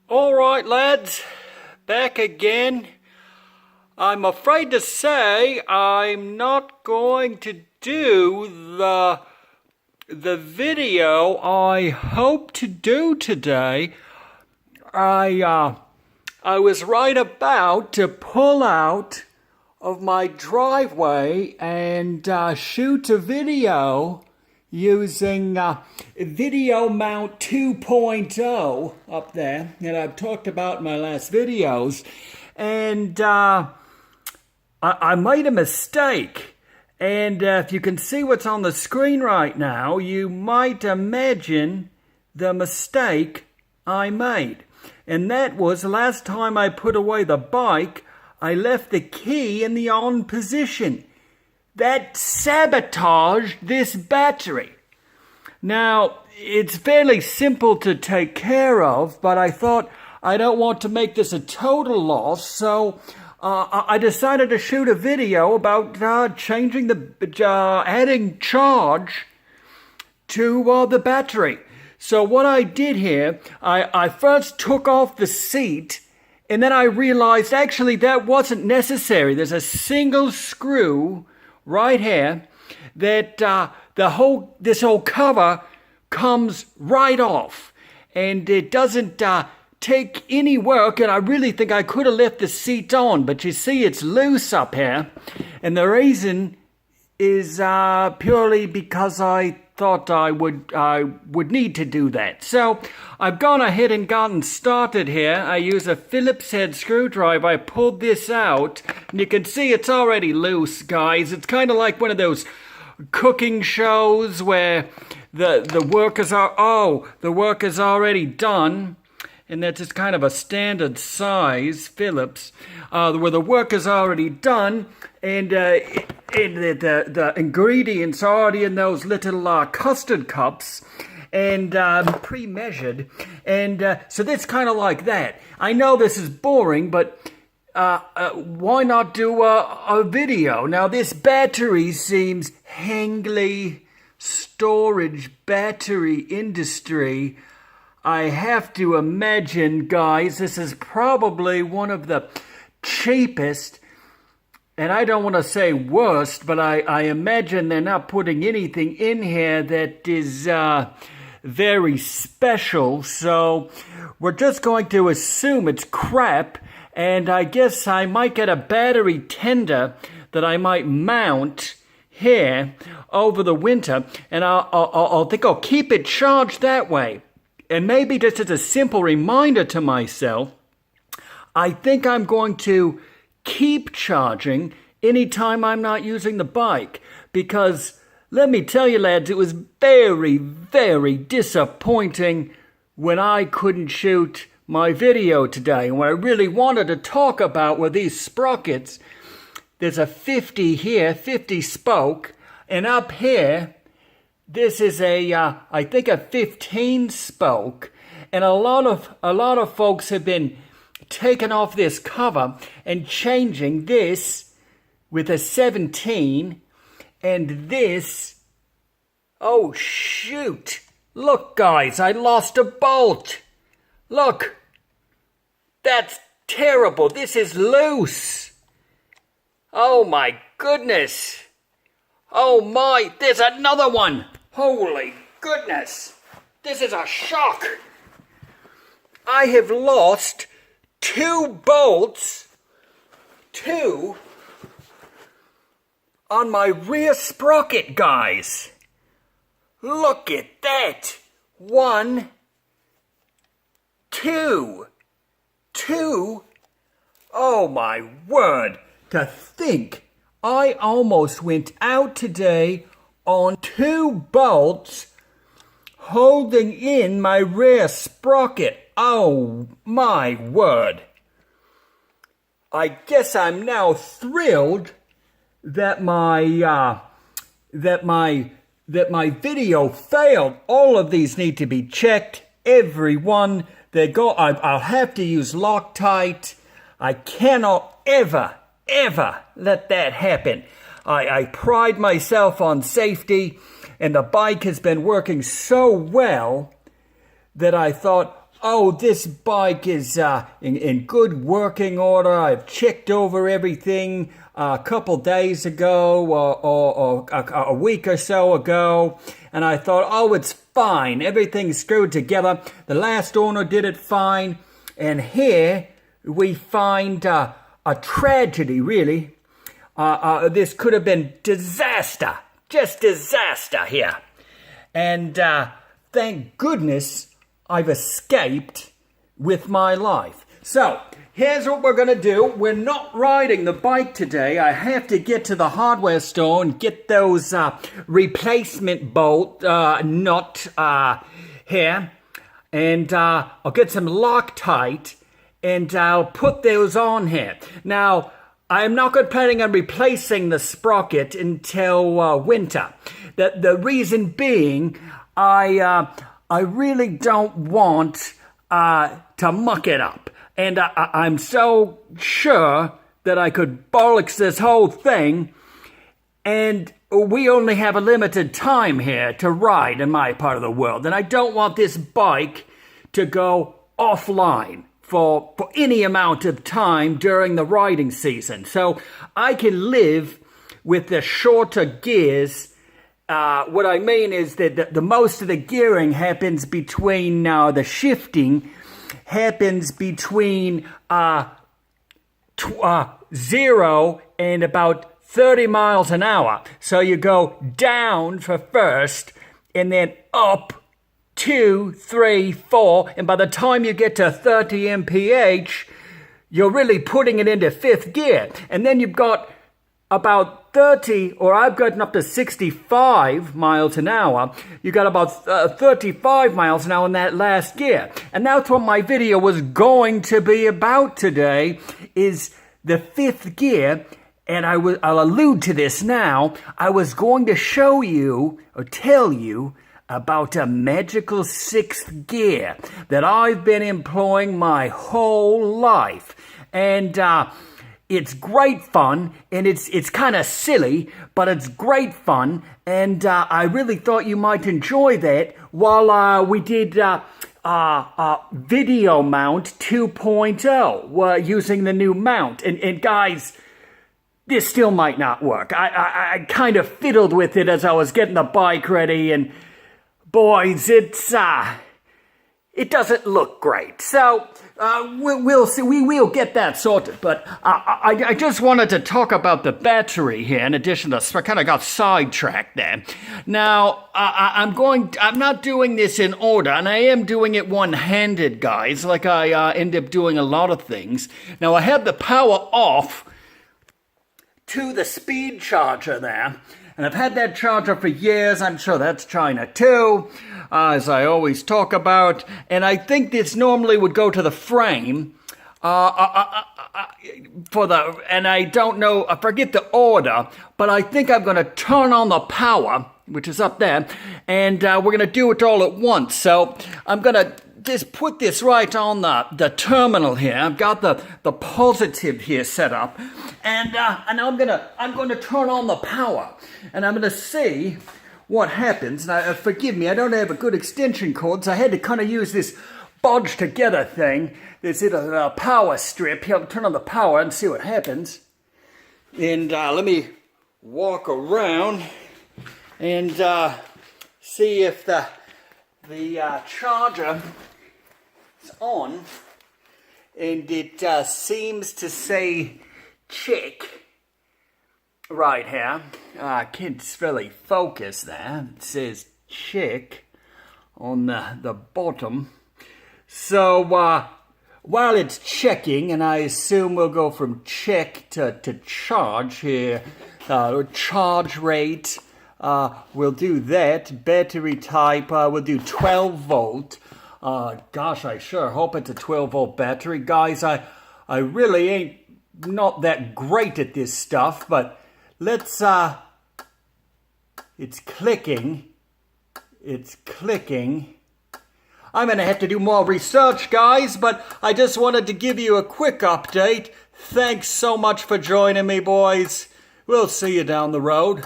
All right, lads, back again. I'm afraid to say I'm not going to do the video I hope to do today. I was right about to pull out of my driveway and shoot a video using Video Mount 2.0 up there that I've talked about in my last videos. And I made a mistake. And if you can see what's on the screen right now, you might imagine the mistake I made. And that was the last time I put away the bike, I left the key in the on position. That sabotaged this battery. Now, it's fairly simple to take care of, but I thought I don't want to make this a total loss, so I decided to shoot a video about adding charge to the battery. So what I did here, I first took off the seat, and then I realized actually that wasn't necessary. There's a single screw right here that this whole cover comes right off, and it doesn't take any work. And I really think I could have left the seat on, but you see it's loose up here, and the reason is purely because I thought I would need to do that. So I've gone ahead and gotten started here. I use a Phillips head screwdriver. I pulled this out, and you can see it's already loose, guys. It's kind of like one of those cooking shows where the work is already done, and that's just kind of a standard size Phillips, where the work is already done, and the ingredients are already in those little custard cups and pre-measured, and so that's kind of like that. I know this is boring, but why not do a video? Now, this battery seems Hangley storage battery industry. I have to imagine, guys, this is probably one of the cheapest, and I don't want to say worst, but I imagine they're not putting anything in here that is very special. So we're just going to assume it's crap, and I guess I might get a battery tender that I might mount here over the winter, and I'll think I'll keep it charged that way. And maybe just as a simple reminder to myself, I think I'm going to keep charging anytime I'm not using the bike. Because let me tell you, lads, it was very, very disappointing when I couldn't shoot my video today. And what I really wanted to talk about were these sprockets. There's a 50 here, 50 spoke, and up here, this is I think a 15 spoke, and a lot of folks have been taking off this cover and changing this with a 17, and this. Oh shoot! Look, guys, I lost a bolt. Look, that's terrible. This is loose. Oh my goodness. Oh my, there's another one. Holy goodness. This is a shock. I have lost 2 bolts, 2, on my rear sprocket, guys. Look at that. 1, 2. Oh my word. To think I almost went out today on 2 bolts holding in my rear sprocket. Oh my word. I guess I'm now thrilled that my video failed. All of these need to be checked. Every one that go, I'll have to use Loctite. I cannot ever let that happen. I pride myself on safety, and the bike has been working so well that I thought, Oh, this bike is in good working order. I've checked over everything a couple days ago or a week or so ago, and I thought, oh, it's fine. Everything's screwed together. The last owner did it fine, and here we find a tragedy, really. This could have been disaster, just disaster here. And thank goodness I've escaped with my life. So, here's what we're going to do. We're not riding the bike today. I have to get to the hardware store and get those replacement bolt nut here. And I'll get some Loctite and I'll put those on here. Now, I'm not planning on replacing the sprocket until winter. The reason being, I really don't want to muck it up. And I'm so sure that I could bollocks this whole thing. And we only have a limited time here to ride in my part of the world. And I don't want this bike to go offline for any amount of time during the riding season. So I can live with the shorter gears. What I mean is that the most of the gearing happens between the shifting happens between 0 and about 30 miles an hour. So you go down for first and then up 2, 3, 4, and by the time you get to 30 mph, you're really putting it into fifth gear. And then you've got about 30, or I've gotten up to 65 miles an hour. You got about 35 miles an hour in that last gear. And that's what my video was going to be about today, is the fifth gear. And I'll allude to this now. I was going to show you, or tell you, about a magical sixth gear that I've been employing my whole life. And it's great fun, and it's kind of silly, but it's great fun, and I really thought you might enjoy that while we did Video Mount 2.0 using the new mount. And guys, this still might not work. I kind of fiddled with it as I was getting the bike ready, and boys, it doesn't look great. So we'll see. We will get that sorted. But I just wanted to talk about the battery here. In addition to, I kind of got sidetracked there. Now I'm not doing this in order, and I am doing it one-handed, guys. Like I end up doing a lot of things. Now I have the power off to the speed charger there. And I've had that charger for years. I'm sure that's China too, as I always talk about. And I think this normally would go to the frame and I don't know, I forget the order, but I think I'm going to turn on the power, which is up there, and we're going to do it all at once. So I'm going to just put this right on the terminal here. I've got the positive here set up, and I'm gonna turn on the power, and I'm gonna see what happens. Now, forgive me, I don't have a good extension cord, so I had to kind of use this bodge together thing. This is a power strip. Here, I'll turn on the power and see what happens. And let me walk around and see if the charger is on. And it seems to say check right here. I can't really focus there. It says check on the bottom. So while it's checking, and I assume we'll go from check to charge here, charge rate, we'll do that. Battery type, we'll do 12 volt. Gosh, I sure hope it's a 12 volt battery. Guys, I really ain't not that great at this stuff, but let's, it's clicking. It's clicking. I'm going to have to do more research, guys, but I just wanted to give you a quick update. Thanks so much for joining me, boys. We'll see you down the road.